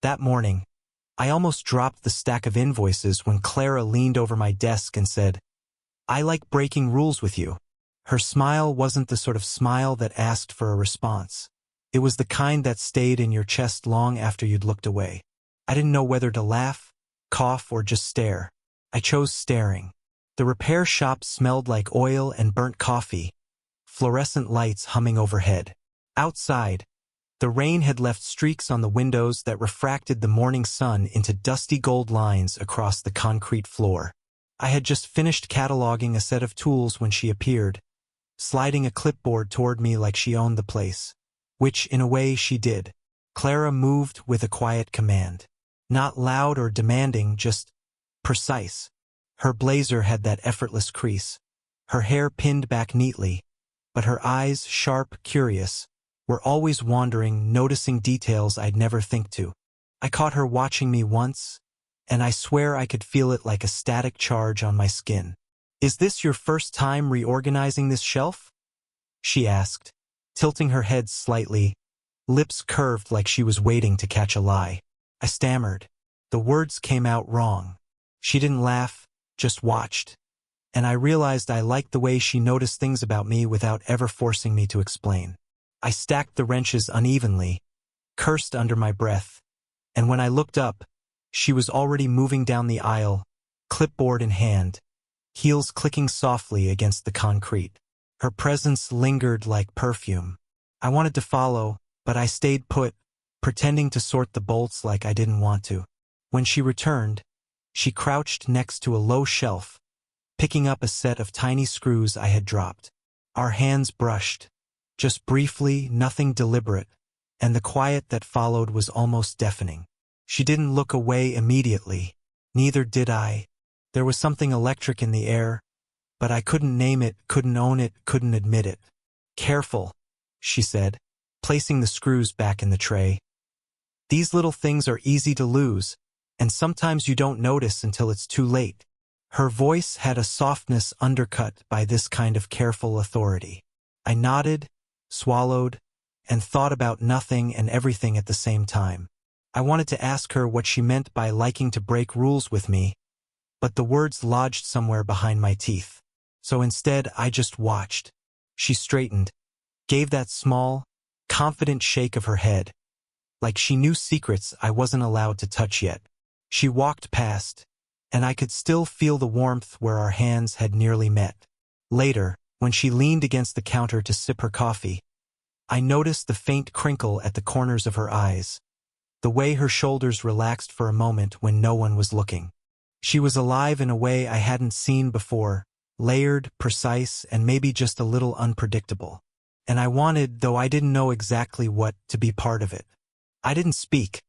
That morning, I almost dropped the stack of invoices when Clara leaned over my desk and said, "I like breaking rules with you." Her smile wasn't the sort of smile that asked for a response. It was the kind that stayed in your chest long after you'd looked away. I didn't know whether to laugh, cough, or just stare. I chose staring. The repair shop smelled like oil and burnt coffee, fluorescent lights humming overhead. Outside, the rain had left streaks on the windows that refracted the morning sun into dusty gold lines across the concrete floor. I had just finished cataloging a set of tools when she appeared, sliding a clipboard toward me like she owned the place, which, in a way, she did. Clara moved with a quiet command. Not loud or demanding, just precise. Her blazer had that effortless crease, her hair pinned back neatly, but her eyes, sharp, curious, were always wandering, noticing details I'd never think to. I caught her watching me once, and I swear I could feel it like a static charge on my skin. "Is this your first time reorganizing this shelf?" she asked, tilting her head slightly, lips curved like she was waiting to catch a lie. I stammered. The words came out wrong. She didn't laugh, just watched. And I realized I liked the way she noticed things about me without ever forcing me to explain. I stacked the wrenches unevenly, cursed under my breath, and when I looked up, she was already moving down the aisle, clipboard in hand, heels clicking softly against the concrete. Her presence lingered like perfume. I wanted to follow, but I stayed put, pretending to sort the bolts like I didn't want to. When she returned, she crouched next to a low shelf, picking up a set of tiny screws I had dropped. Our hands brushed, just briefly, nothing deliberate, and the quiet that followed was almost deafening. She didn't look away immediately. Neither did I. There was something electric in the air, but I couldn't name it, couldn't own it, couldn't admit it. "Careful," she said, placing the screws back in the tray. "These little things are easy to lose, and sometimes you don't notice until it's too late." Her voice had a softness undercut by this kind of careful authority. I nodded, swallowed, and thought about nothing and everything at the same time. I wanted to ask her what she meant by liking to break rules with me, but the words lodged somewhere behind my teeth. So instead, I just watched. She straightened, gave that small, confident shake of her head, like she knew secrets I wasn't allowed to touch yet. She walked past, and I could still feel the warmth where our hands had nearly met. Later, when she leaned against the counter to sip her coffee, I noticed the faint crinkle at the corners of her eyes, the way her shoulders relaxed for a moment when no one was looking. She was alive in a way I hadn't seen before, layered, precise, and maybe just a little unpredictable. And I wanted, though I didn't know exactly what, to be part of it. I didn't speak.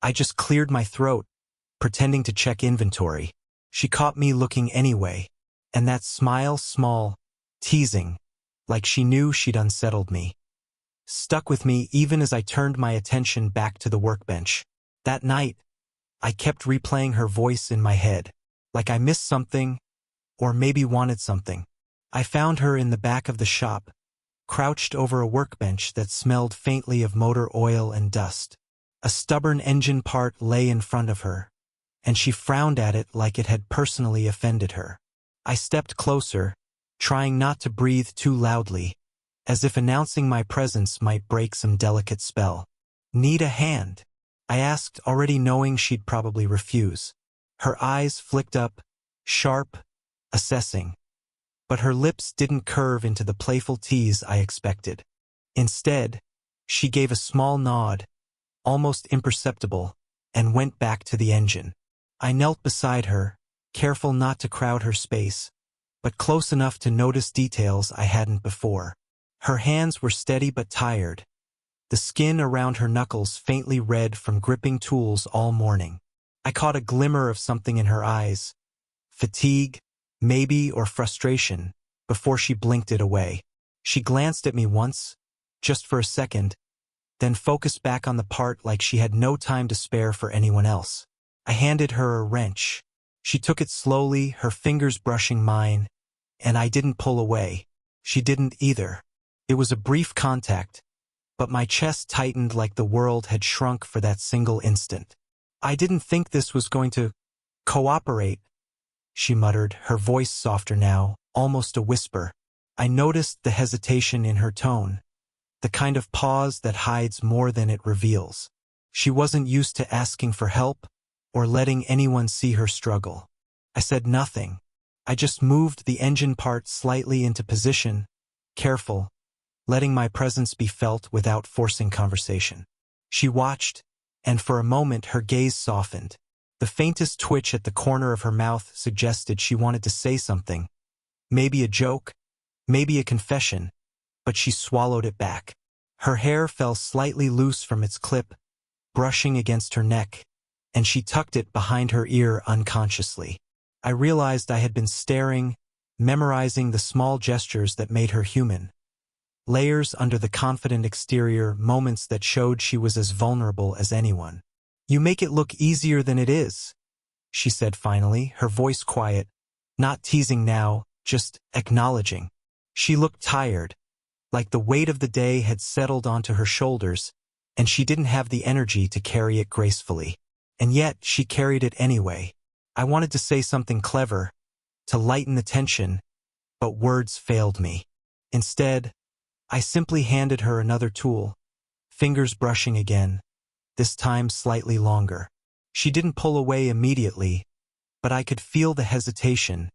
I just cleared my throat, pretending to check inventory. She caught me looking anyway, and that smile, small, teasing, like she knew she'd unsettled me, stuck with me even as I turned my attention back to the workbench. That night, I kept replaying her voice in my head, like I missed something, or maybe wanted something. I found her in the back of the shop, crouched over a workbench that smelled faintly of motor oil and dust. A stubborn engine part lay in front of her, and she frowned at it like it had personally offended her. I stepped closer, trying not to breathe too loudly, as if announcing my presence might break some delicate spell. "Need a hand?" I asked, already knowing she'd probably refuse. Her eyes flicked up, sharp, assessing, but her lips didn't curve into the playful tease I expected. Instead, she gave a small nod, almost imperceptible, and went back to the engine. I knelt beside her, careful not to crowd her space, but close enough to notice details I hadn't before. Her hands were steady but tired, the skin around her knuckles faintly red from gripping tools all morning. I caught a glimmer of something in her eyes, fatigue, maybe, or frustration, before she blinked it away. She glanced at me once, just for a second, then focused back on the part like she had no time to spare for anyone else. I handed her a wrench. She took it slowly, her fingers brushing mine, and I didn't pull away. She didn't either. It was a brief contact, but my chest tightened like the world had shrunk for that single instant. "I didn't think this was going to cooperate," she muttered, her voice softer now, almost a whisper. I noticed the hesitation in her tone, the kind of pause that hides more than it reveals. She wasn't used to asking for help or letting anyone see her struggle. I said nothing. I just moved the engine part slightly into position, careful, letting my presence be felt without forcing conversation. She watched, and for a moment her gaze softened. The faintest twitch at the corner of her mouth suggested she wanted to say something. Maybe a joke, maybe a confession, but she swallowed it back. Her hair fell slightly loose from its clip, brushing against her neck, and she tucked it behind her ear unconsciously. I realized I had been staring, memorizing the small gestures that made her human. Layers under the confident exterior, moments that showed she was as vulnerable as anyone. "You make it look easier than it is," she said finally, her voice quiet, not teasing now, just acknowledging. She looked tired, like the weight of the day had settled onto her shoulders, and she didn't have the energy to carry it gracefully. And yet she carried it anyway. I wanted to say something clever, to lighten the tension, but words failed me. Instead, I simply handed her another tool, fingers brushing again, this time slightly longer. She didn't pull away immediately, but I could feel the hesitation,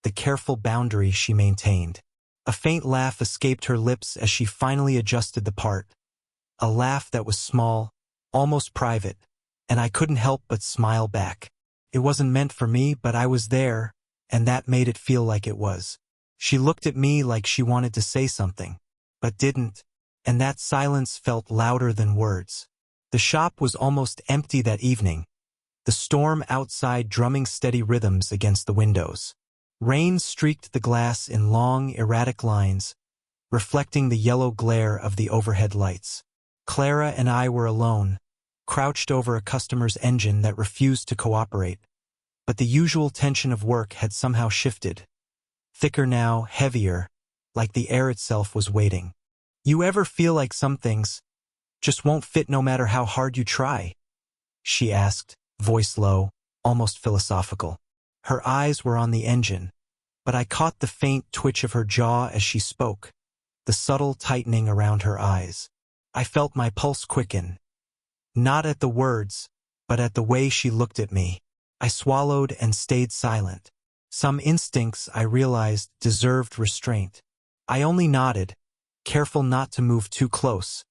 the careful boundary she maintained. A faint laugh escaped her lips as she finally adjusted the part. A laugh that was small, almost private, and I couldn't help but smile back. It wasn't meant for me, but I was there, and that made it feel like it was. She looked at me like she wanted to say something, but didn't, and that silence felt louder than words. The shop was almost empty that evening, the storm outside drumming steady rhythms against the windows. Rain streaked the glass in long, erratic lines, reflecting the yellow glare of the overhead lights. Clara and I were alone, crouched over a customer's engine that refused to cooperate. But the usual tension of work had somehow shifted. Thicker now, heavier, like the air itself was waiting. "You ever feel like some things just won't fit no matter how hard you try?" she asked, voice low, almost philosophical. Her eyes were on the engine, but I caught the faint twitch of her jaw as she spoke, the subtle tightening around her eyes. I felt my pulse quicken, not at the words, but at the way she looked at me. I swallowed and stayed silent. Some instincts I realized deserved restraint. I only nodded, careful not to move too close,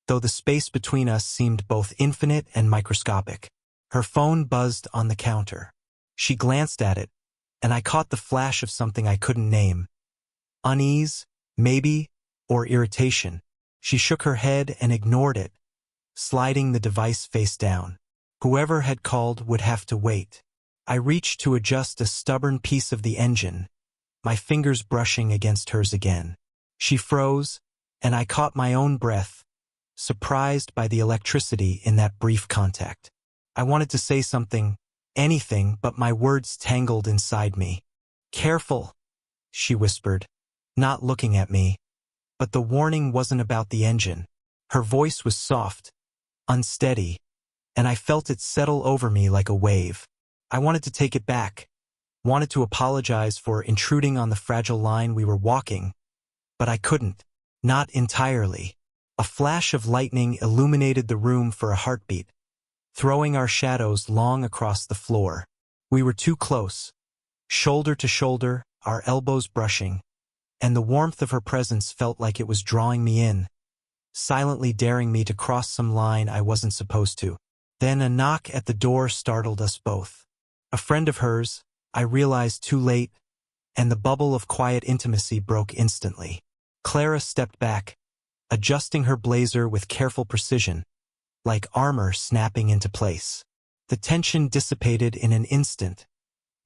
though the space between us seemed both infinite and microscopic. Her phone buzzed on the counter. She glanced at it, and I caught the flash of something I couldn't name. Unease, maybe, or irritation. She shook her head and ignored it, sliding the device face down. Whoever had called would have to wait. I reached to adjust a stubborn piece of the engine, my fingers brushing against hers again. She froze, and I caught my own breath, surprised by the electricity in that brief contact. I wanted to say something, anything, but my words tangled inside me. "Careful," she whispered, not looking at me. But the warning wasn't about the engine. Her voice was soft, unsteady, and I felt it settle over me like a wave. I wanted to take it back, wanted to apologize for intruding on the fragile line we were walking, but I couldn't, not entirely. A flash of lightning illuminated the room for a heartbeat, throwing our shadows long across the floor. We were too close, shoulder to shoulder, our elbows brushing, and the warmth of her presence felt like it was drawing me in, silently daring me to cross some line I wasn't supposed to. Then a knock at the door startled us both. A friend of hers, I realized too late, and the bubble of quiet intimacy broke instantly. Clara stepped back, adjusting her blazer with careful precision, like armor snapping into place. The tension dissipated in an instant,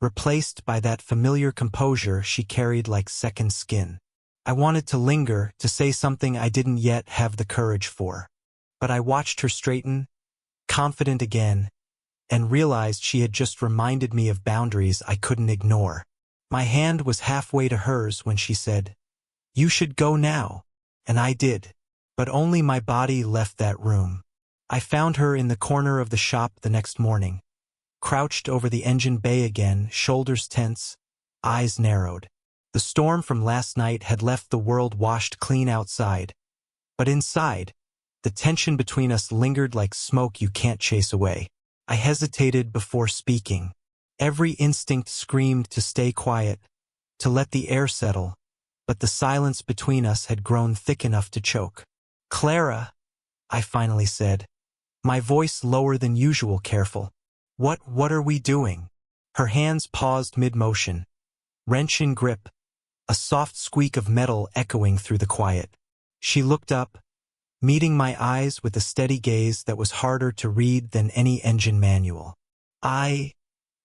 replaced by that familiar composure she carried like second skin. I wanted to linger, to say something I didn't yet have the courage for. But I watched her straighten, confident again, and realized she had just reminded me of boundaries I couldn't ignore. My hand was halfway to hers when she said, "You should go now," and I did. But only my body left that room. I found her in the corner of the shop the next morning, crouched over the engine bay again, shoulders tense, eyes narrowed. The storm from last night had left the world washed clean outside, but inside, the tension between us lingered like smoke you can't chase away. I hesitated before speaking. Every instinct screamed to stay quiet, to let the air settle, but the silence between us had grown thick enough to choke. "Clara," I finally said, my voice lower than usual, careful. What are we doing?" Her hands paused mid-motion, wrench in grip, a soft squeak of metal echoing through the quiet. She looked up, meeting my eyes with a steady gaze that was harder to read than any engine manual.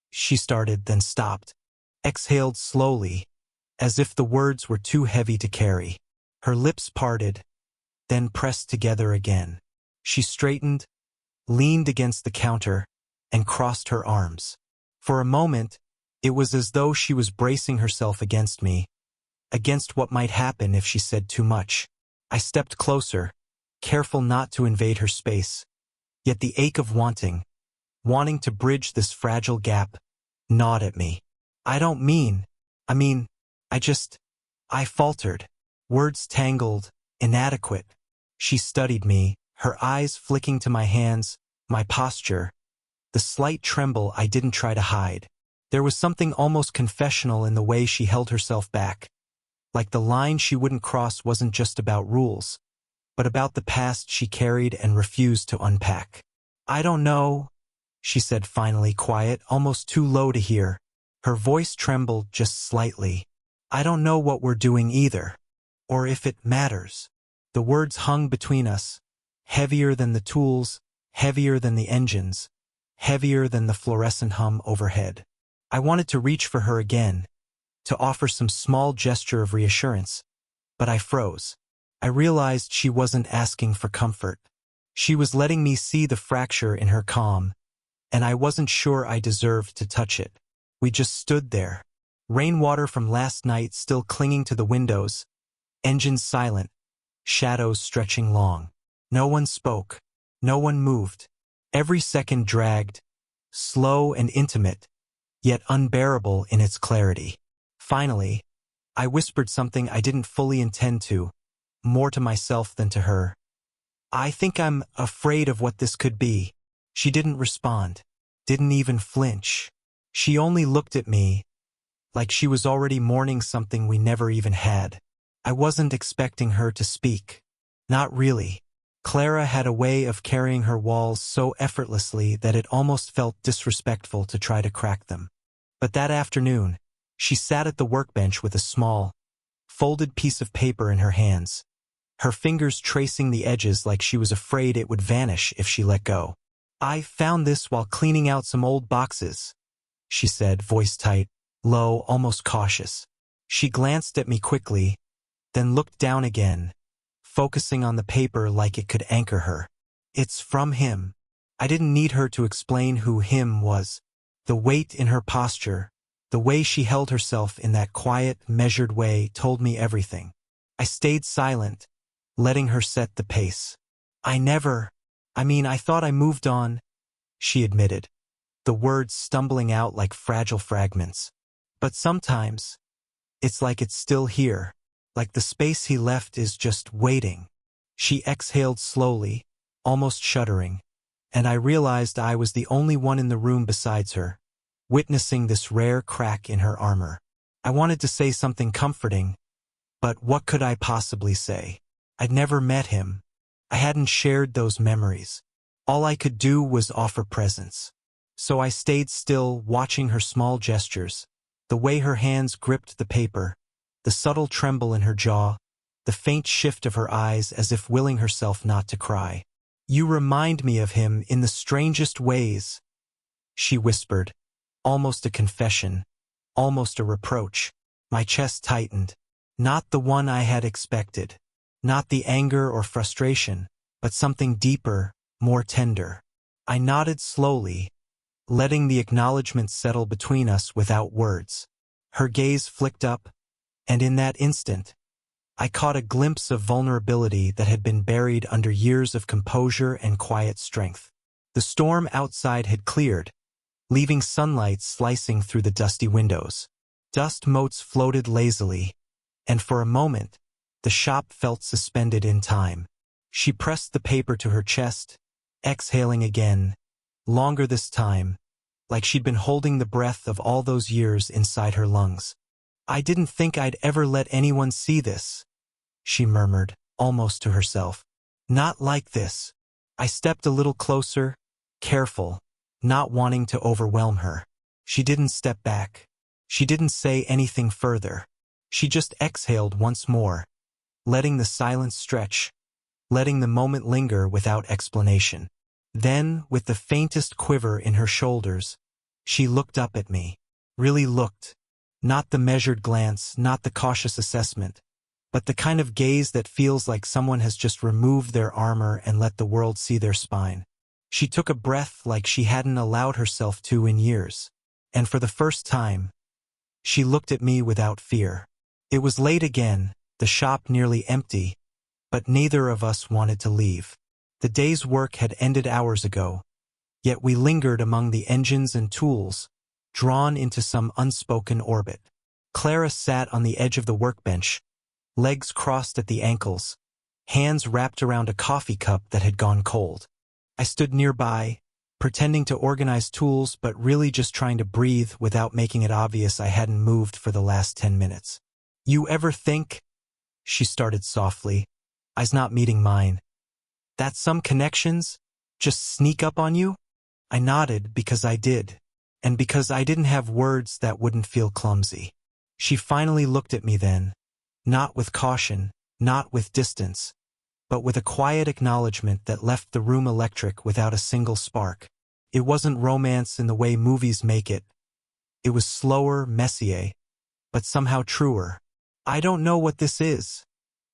She started, then stopped, exhaled slowly, as if the words were too heavy to carry. Her lips parted, then pressed together again. She straightened, leaned against the counter, and crossed her arms. For a moment, it was as though she was bracing herself against me, against what might happen if she said too much. I stepped closer, careful not to invade her space, yet the ache of wanting to bridge this fragile gap, gnawed at me. I faltered. Words tangled, inadequate. She studied me, her eyes flicking to my hands, my posture, the slight tremble I didn't try to hide. There was something almost confessional in the way she held herself back, like the line she wouldn't cross wasn't just about rules, but about the past she carried and refused to unpack. "I don't know," she said finally, quiet, almost too low to hear. Her voice trembled just slightly. "I don't know what we're doing either, or if it matters." The words hung between us, heavier than the tools, heavier than the engines, heavier than the fluorescent hum overhead. I wanted to reach for her again, to offer some small gesture of reassurance, but I froze. I realized she wasn't asking for comfort. She was letting me see the fracture in her calm, and I wasn't sure I deserved to touch it. We just stood there, rainwater from last night still clinging to the windows, engines silent, shadows stretching long. No one spoke, no one moved. Every second dragged, slow and intimate, yet unbearable in its clarity. Finally, I whispered something I didn't fully intend to, more to myself than to her. "I think I'm afraid of what this could be." She didn't respond, didn't even flinch. She only looked at me, like she was already mourning something we never even had. I wasn't expecting her to speak. Not really. Clara had a way of carrying her walls so effortlessly that it almost felt disrespectful to try to crack them. But that afternoon, she sat at the workbench with a small, folded piece of paper in her hands, her fingers tracing the edges like she was afraid it would vanish if she let go. "I found this while cleaning out some old boxes," she said, voice tight, low, almost cautious. She glanced at me quickly, then looked down again, focusing on the paper like it could anchor her. "It's from him." I didn't need her to explain who him was. The weight in her posture, the way she held herself in that quiet, measured way told me everything. I stayed silent, letting her set the pace. I thought I moved on," she admitted, the words stumbling out like fragile fragments. "But sometimes, it's like it's still here, like the space he left is just waiting." She exhaled slowly, almost shuddering, and I realized I was the only one in the room besides her, witnessing this rare crack in her armor. I wanted to say something comforting, but what could I possibly say? I'd never met him. I hadn't shared those memories. All I could do was offer presence. So I stayed still, watching her small gestures, the way her hands gripped the paper, the subtle tremble in her jaw, the faint shift of her eyes as if willing herself not to cry. "You remind me of him in the strangest ways," she whispered, almost a confession, almost a reproach. My chest tightened. Not the one I had expected. Not the anger or frustration, but something deeper, more tender. I nodded slowly, letting the acknowledgement settle between us without words. Her gaze flicked up, and in that instant, I caught a glimpse of vulnerability that had been buried under years of composure and quiet strength. The storm outside had cleared, leaving sunlight slicing through the dusty windows. Dust motes floated lazily, and for a moment, the shop felt suspended in time. She pressed the paper to her chest, exhaling again, longer this time, like she'd been holding the breath of all those years inside her lungs. "I didn't think I'd ever let anyone see this," she murmured, almost to herself. "Not like this." I stepped a little closer, careful, not wanting to overwhelm her. She didn't step back. She didn't say anything further. She just exhaled once more, letting the silence stretch, letting the moment linger without explanation. Then, with the faintest quiver in her shoulders, she looked up at me. Really looked. Not the measured glance, not the cautious assessment, but the kind of gaze that feels like someone has just removed their armor and let the world see their spine. She took a breath like she hadn't allowed herself to in years. And for the first time, she looked at me without fear. It was late again, the shop nearly empty, but neither of us wanted to leave. The day's work had ended hours ago, yet we lingered among the engines and tools, drawn into some unspoken orbit. Clara sat on the edge of the workbench, legs crossed at the ankles, hands wrapped around a coffee cup that had gone cold. I stood nearby, pretending to organize tools but really just trying to breathe without making it obvious I hadn't moved for the last 10 minutes. "You ever think," she started softly, eyes not meeting mine, "that some connections just sneak up on you?" I nodded because I did, and because I didn't have words that wouldn't feel clumsy. She finally looked at me then, not with caution, not with distance, but with a quiet acknowledgement that left the room electric without a single spark. It wasn't romance in the way movies make it. It was slower, messier, but somehow truer. "I don't know what this is,"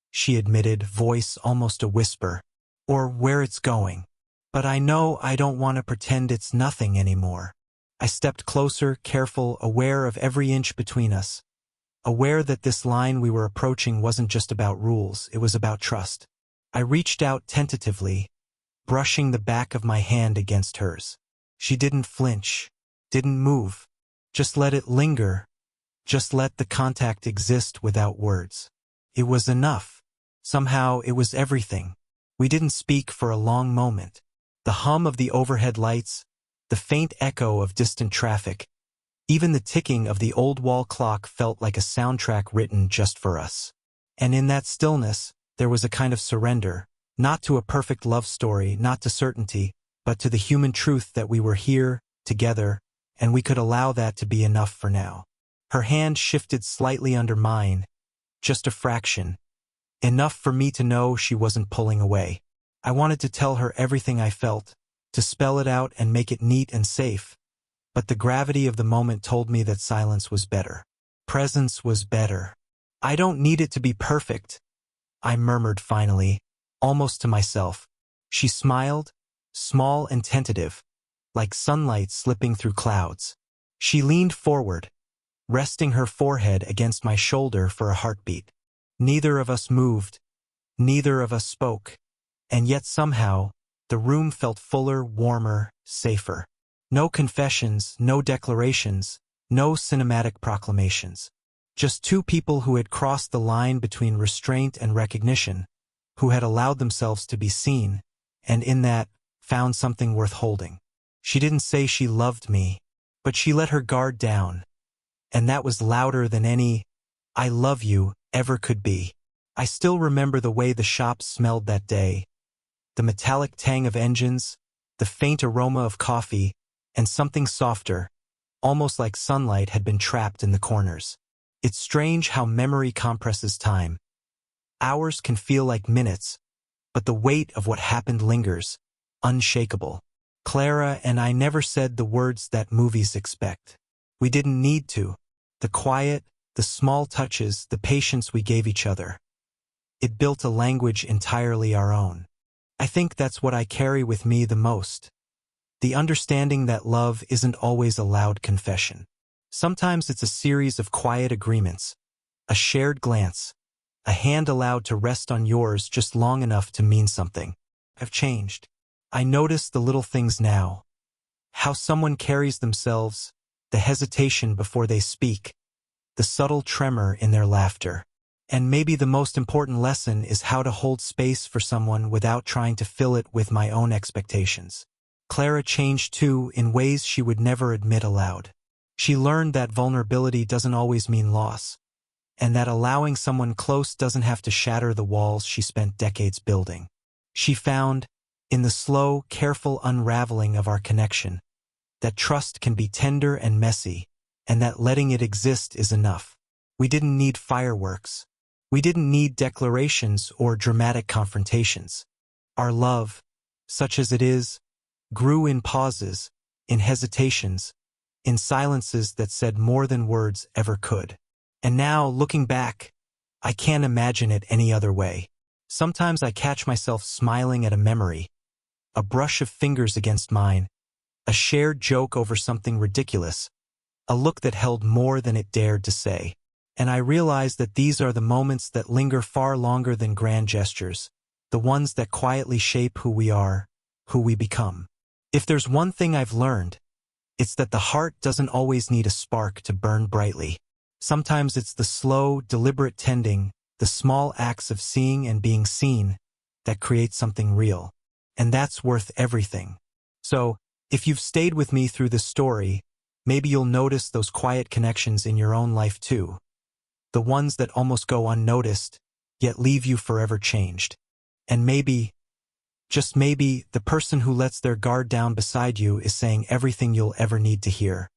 she admitted, voice almost a whisper, "or where it's going. But I know I don't want to pretend it's nothing anymore." I stepped closer, careful, aware of every inch between us, aware that this line we were approaching wasn't just about rules, it was about trust. I reached out tentatively, brushing the back of my hand against hers. She didn't flinch, didn't move, just let it linger, just let the contact exist without words. It was enough. Somehow it was everything. We didn't speak for a long moment. The hum of the overhead lights, the faint echo of distant traffic, even the ticking of the old wall clock felt like a soundtrack written just for us. And in that stillness, there was a kind of surrender, not to a perfect love story, not to certainty, but to the human truth that we were here, together, and we could allow that to be enough for now. Her hand shifted slightly under mine, just a fraction, enough for me to know she wasn't pulling away. I wanted to tell her everything I felt, to spell it out and make it neat and safe, but the gravity of the moment told me that silence was better. Presence was better. "I don't need it to be perfect," I murmured finally, almost to myself. She smiled, small and tentative, like sunlight slipping through clouds. She leaned forward, resting her forehead against my shoulder for a heartbeat. Neither of us moved, neither of us spoke, and yet somehow, the room felt fuller, warmer, safer. No confessions, no declarations, no cinematic proclamations. Just two people who had crossed the line between restraint and recognition, who had allowed themselves to be seen, and in that, found something worth holding. She didn't say she loved me, but she let her guard down, and that was louder than any "I love you" ever could be. I still remember the way the shop smelled that day, the metallic tang of engines, the faint aroma of coffee, and something softer, almost like sunlight, had been trapped in the corners. It's strange how memory compresses time. Hours can feel like minutes, but the weight of what happened lingers, unshakable. Clara and I never said the words that movies expect. We didn't need to. The quiet, the small touches, the patience we gave each other. It built a language entirely our own. I think that's what I carry with me the most. The understanding that love isn't always a loud confession. Sometimes it's a series of quiet agreements, a shared glance, a hand allowed to rest on yours just long enough to mean something. I've changed. I notice the little things now. How someone carries themselves, the hesitation before they speak, the subtle tremor in their laughter. And maybe the most important lesson is how to hold space for someone without trying to fill it with my own expectations. Clara changed too in ways she would never admit aloud. She learned that vulnerability doesn't always mean loss, and that allowing someone close doesn't have to shatter the walls she spent decades building. She found, in the slow, careful unraveling of our connection, that trust can be tender and messy, and that letting it exist is enough. We didn't need fireworks. We didn't need declarations or dramatic confrontations. Our love, such as it is, grew in pauses, in hesitations, in silences that said more than words ever could. And now, looking back, I can't imagine it any other way. Sometimes I catch myself smiling at a memory, a brush of fingers against mine, a shared joke over something ridiculous, a look that held more than it dared to say. And I realize that these are the moments that linger far longer than grand gestures, the ones that quietly shape who we are, who we become. If there's one thing I've learned, it's that the heart doesn't always need a spark to burn brightly. Sometimes it's the slow, deliberate tending, the small acts of seeing and being seen, that create something real. And that's worth everything. So, if you've stayed with me through this story, maybe you'll notice those quiet connections in your own life too. The ones that almost go unnoticed, yet leave you forever changed. And maybe, just maybe, the person who lets their guard down beside you is saying everything you'll ever need to hear.